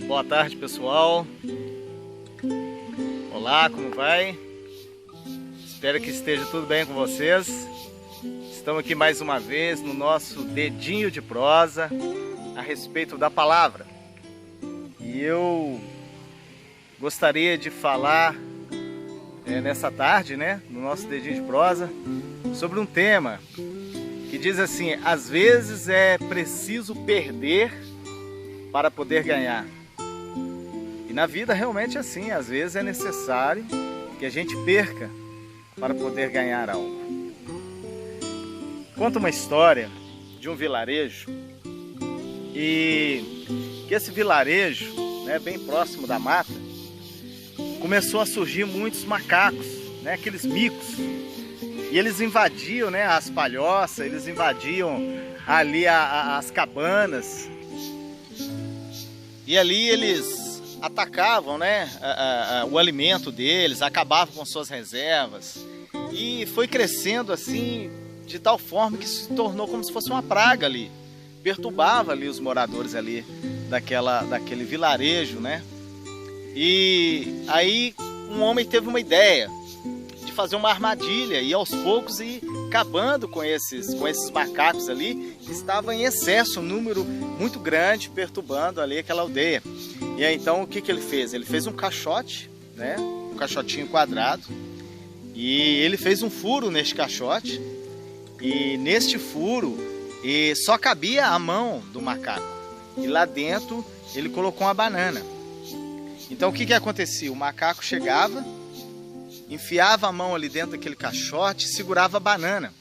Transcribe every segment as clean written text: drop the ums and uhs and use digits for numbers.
Boa tarde, pessoal. Olá, como vai? Espero que esteja tudo bem com vocês. Estamos aqui mais uma vez no nosso dedinho de prosa a respeito da palavra. E eu gostaria de falar nessa tarde, no nosso dedinho de prosa, sobre um tema que diz assim: às vezes é preciso perder para poder ganhar. E na vida realmente é assim, às vezes é necessário que a gente perca para poder ganhar algo. Conta uma história de um vilarejo, e que esse vilarejo, bem próximo da mata, começou a surgir muitos macacos, aqueles micos, e eles invadiam as palhoças, eles invadiam ali as cabanas, e ali eles atacavam o alimento deles, acabavam com suas reservas, e foi crescendo assim de tal forma que se tornou como se fosse uma praga ali, perturbava ali os moradores ali daquele vilarejo, E aí um homem teve uma ideia de fazer uma armadilha e aos poucos ir acabando com esses macacos ali, que estavam em excesso, um número muito grande, perturbando ali aquela aldeia. E aí então o que ele fez? Ele fez um caixote, um caixotinho quadrado, e ele fez um furo neste caixote, e neste furo só cabia a mão do macaco, e lá dentro ele colocou uma banana. Então o que acontecia? O macaco chegava, enfiava a mão ali dentro daquele caixote e segurava a banana.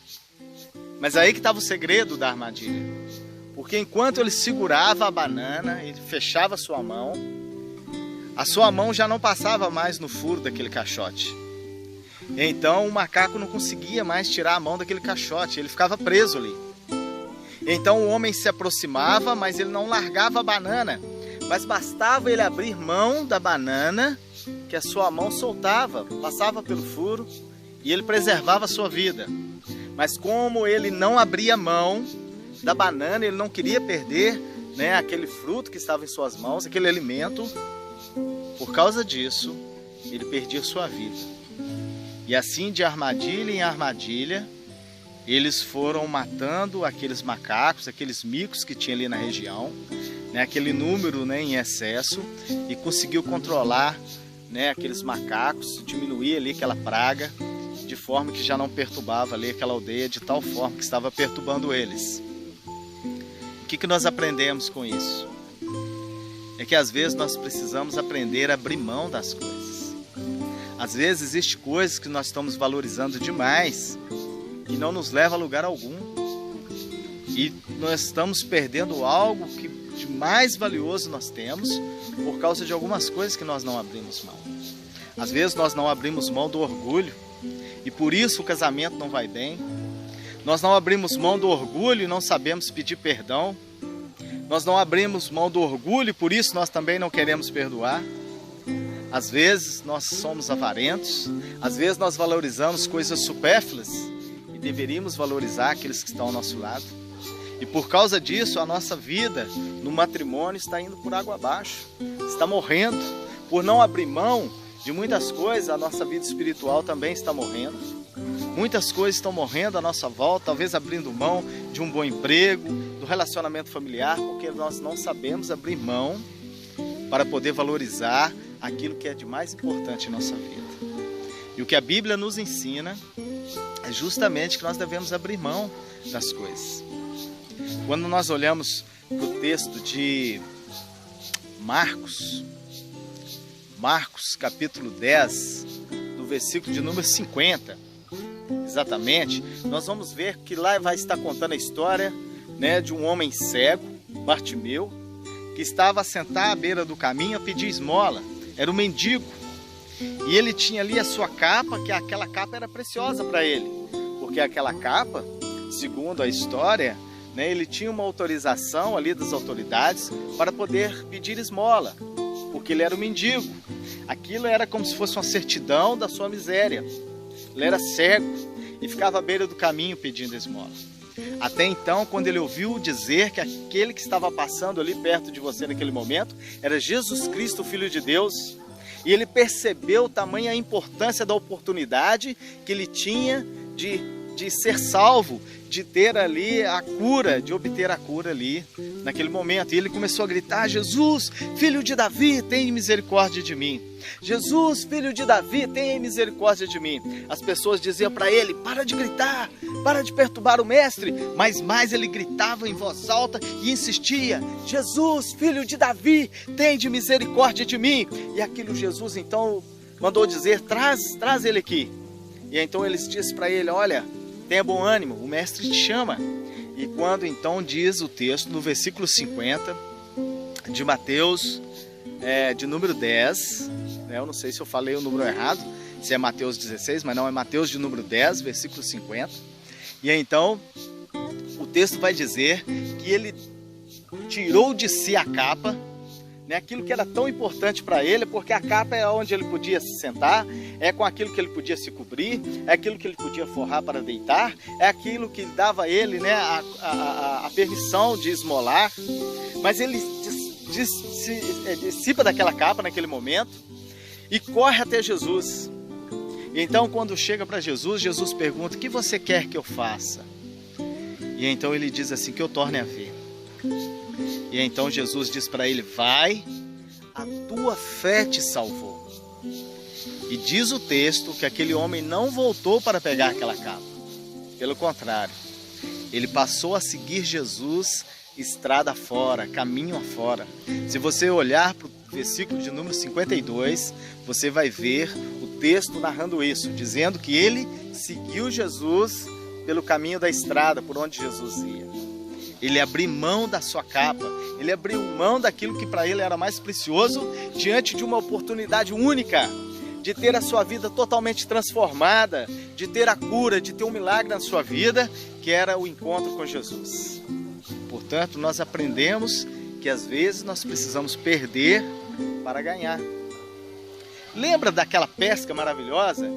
Mas aí que estava o segredo da armadilha. Porque enquanto ele segurava a banana, ele fechava a sua mão já não passava mais no furo daquele caixote. Então o macaco não conseguia mais tirar a mão daquele caixote, ele ficava preso ali. Então o homem se aproximava, mas ele não largava a banana. Mas bastava ele abrir mão da banana, que a sua mão soltava, passava pelo furo e ele preservava a sua vida. Mas como ele não abria mão da banana, ele não queria perder aquele fruto que estava em suas mãos, aquele alimento, por causa disso, ele perdia sua vida. E assim, de armadilha em armadilha, eles foram matando aqueles macacos, aqueles micos que tinha ali na região, aquele número em excesso, e conseguiu controlar aqueles macacos, diminuir ali aquela praga, de forma que já não perturbava ali aquela aldeia, de tal forma que estava perturbando eles. O que nós aprendemos com isso? É que às vezes nós precisamos aprender a abrir mão das coisas. Às vezes existem coisas que nós estamos valorizando demais e não nos leva a lugar algum. E nós estamos perdendo algo que de mais valioso nós temos por causa de algumas coisas que nós não abrimos mão. Às vezes nós não abrimos mão do orgulho e por isso o casamento não vai bem. Nós não abrimos mão do orgulho e não sabemos pedir perdão. Nós não abrimos mão do orgulho e por isso nós também não queremos perdoar. Às vezes nós somos avarentos, às vezes nós valorizamos coisas supérfluas e deveríamos valorizar aqueles que estão ao nosso lado. E por causa disso, a nossa vida no matrimônio está indo por água abaixo, está morrendo. Por não abrir mão de muitas coisas, a nossa vida espiritual também está morrendo. Muitas coisas estão morrendo à nossa volta, talvez abrindo mão de um bom emprego, do relacionamento familiar, porque nós não sabemos abrir mão para poder valorizar aquilo que é de mais importante em nossa vida. E o que a Bíblia nos ensina é justamente que nós devemos abrir mão das coisas. Quando nós olhamos para o texto de Marcos capítulo 10, do versículo de número 50, exatamente, nós vamos ver que lá vai estar contando a história de um homem cego, Bartimeu, que estava sentado à beira do caminho a pedir esmola. Era um mendigo. E ele tinha ali a sua capa, que aquela capa era preciosa para ele, porque aquela capa, segundo a história, ele tinha uma autorização ali das autoridades para poder pedir esmola, porque ele era um mendigo. Aquilo era como se fosse uma certidão da sua miséria. Ele era cego e ficava à beira do caminho pedindo esmola. Até então, quando ele ouviu dizer que aquele que estava passando ali perto de você naquele momento era Jesus Cristo, o Filho de Deus, e ele percebeu tamanha importância da oportunidade que ele tinha de ser salvo, de ter ali a cura, de obter a cura ali naquele momento. E ele começou a gritar: Jesus, filho de Davi, tem misericórdia de mim. Jesus, filho de Davi, tem misericórdia de mim. As pessoas diziam para ele: para de gritar, para de perturbar o mestre. Mas mais ele gritava em voz alta e insistia: Jesus, filho de Davi, tem misericórdia de mim. E aquilo Jesus então mandou dizer: traz ele aqui. E então eles disse para ele: olha, tenha bom ânimo, o mestre te chama. E quando então diz o texto no versículo 50 de Mateus, de número 10, eu não sei se eu falei o número errado, se é Mateus 16, mas não, é Mateus de número 10, versículo 50. E então o texto vai dizer que ele tirou de si a capa, né, aquilo que era tão importante para ele, porque a capa é onde ele podia se sentar, é com aquilo que ele podia se cobrir, é aquilo que ele podia forrar para deitar, é aquilo que dava a ele, né, a permissão de esmolar. Mas ele dissipa daquela capa naquele momento e corre até Jesus. E então quando chega para Jesus, Jesus pergunta: o que você quer que eu faça? E então ele diz assim: que eu torne a ver. E então Jesus diz para ele: vai, a tua fé te salvou. E diz o texto que aquele homem não voltou para pegar aquela capa. Pelo contrário, ele passou a seguir Jesus estrada fora, caminho afora. Se você olhar para o versículo de número 52, você vai ver o texto narrando isso, dizendo que ele seguiu Jesus pelo caminho da estrada, por onde Jesus ia. Ele abriu mão da sua capa, ele abriu mão daquilo que para ele era mais precioso, diante de uma oportunidade única, de ter a sua vida totalmente transformada, de ter a cura, de ter um milagre na sua vida, que era o encontro com Jesus. Portanto, nós aprendemos que às vezes nós precisamos perder para ganhar. Lembra daquela pesca maravilhosa?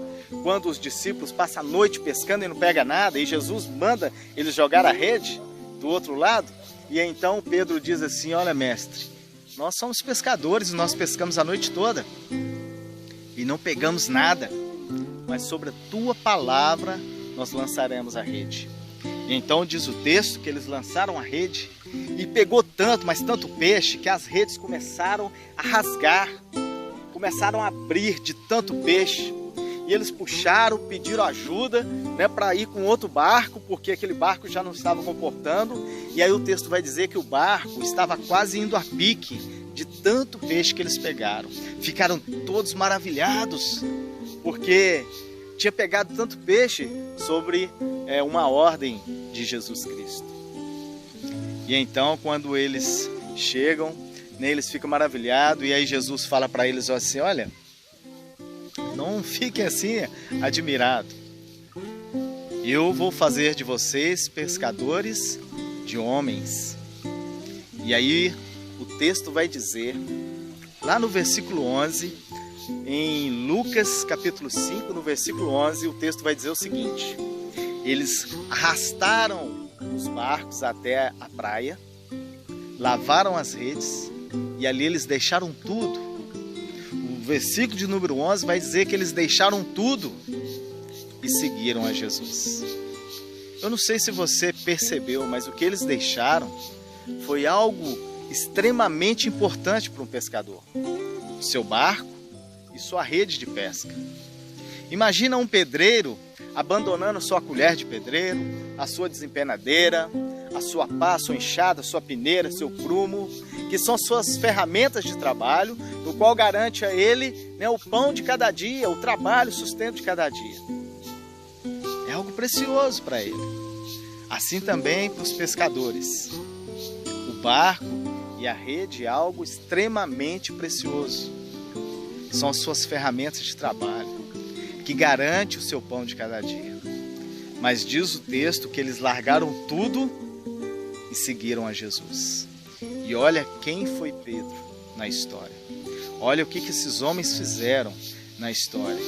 Quando os discípulos passam a noite pescando e não pegam nada, e Jesus manda eles jogar a rede do outro lado? E então Pedro diz assim: olha, mestre, nós somos pescadores e nós pescamos a noite toda e não pegamos nada, mas sobre a tua palavra nós lançaremos a rede. E então diz o texto que eles lançaram a rede e pegou tanto, mas tanto peixe, que as redes começaram a rasgar, começaram a abrir de tanto peixe. E eles puxaram, pediram ajuda, né, para ir com outro barco, porque aquele barco já não estava comportando. E aí o texto vai dizer que o barco estava quase indo a pique de tanto peixe que eles pegaram. Ficaram todos maravilhados, porque tinha pegado tanto peixe sobre uma ordem de Jesus Cristo. E então, quando eles chegam, né, eles ficam maravilhados. E aí Jesus fala para eles assim: olha, não fiquem assim admirados. Eu vou fazer de vocês pescadores de homens. E aí o texto vai dizer, lá no versículo 11, em Lucas capítulo 5, no versículo 11, o texto vai dizer o seguinte: eles arrastaram os barcos até a praia, lavaram as redes e ali eles deixaram tudo. O versículo de número 11 vai dizer que eles deixaram tudo e seguiram a Jesus. Eu não sei se você percebeu, mas o que eles deixaram foi algo extremamente importante para um pescador: o seu barco e sua rede de pesca. Imagina um pedreiro abandonando sua colher de pedreiro, a sua desempenadeira, a sua pá, a sua enxada, a sua peneira, seu prumo, que são suas ferramentas de trabalho, no qual garante a ele, né, o pão de cada dia, o trabalho, o sustento de cada dia. É algo precioso para ele. Assim também para os pescadores. O barco e a rede é algo extremamente precioso. São as suas ferramentas de trabalho, que garante o seu pão de cada dia. Mas diz o texto que eles largaram tudo e seguiram a Jesus. E olha quem foi Pedro na história. Olha o que esses homens fizeram na história.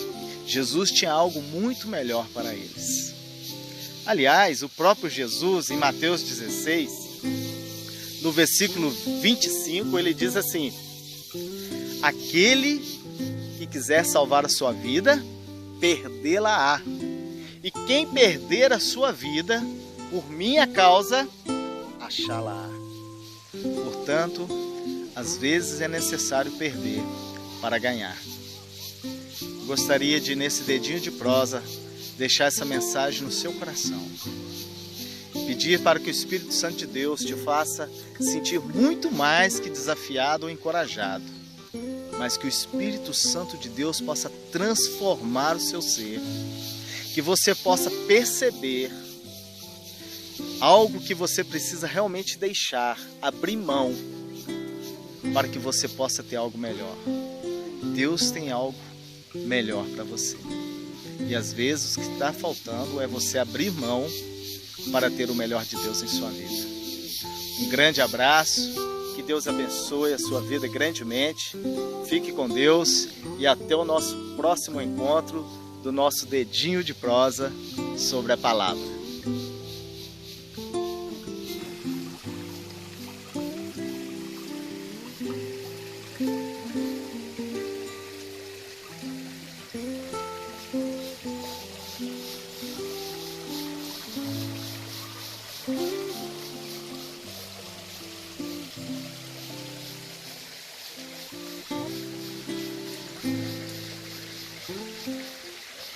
Jesus tinha algo muito melhor para eles. Aliás, o próprio Jesus, em Mateus 16, no versículo 25, ele diz assim: aquele que quiser salvar a sua vida, perdê-la-á. E quem perder a sua vida, por minha causa, achá-la-á. Portanto, às vezes é necessário perder para ganhar. Gostaria de, nesse dedinho de prosa, deixar essa mensagem no seu coração. Pedir para que o Espírito Santo de Deus te faça sentir muito mais que desafiado ou encorajado, mas que o Espírito Santo de Deus possa transformar o seu ser, que você possa perceber algo que você precisa realmente deixar, abrir mão, para que você possa ter algo melhor. Deus tem algo melhor para você. E às vezes o que está faltando é você abrir mão para ter o melhor de Deus em sua vida. Um grande abraço, que Deus abençoe a sua vida grandemente. Fique com Deus e até o nosso próximo encontro do nosso dedinho de prosa sobre a palavra.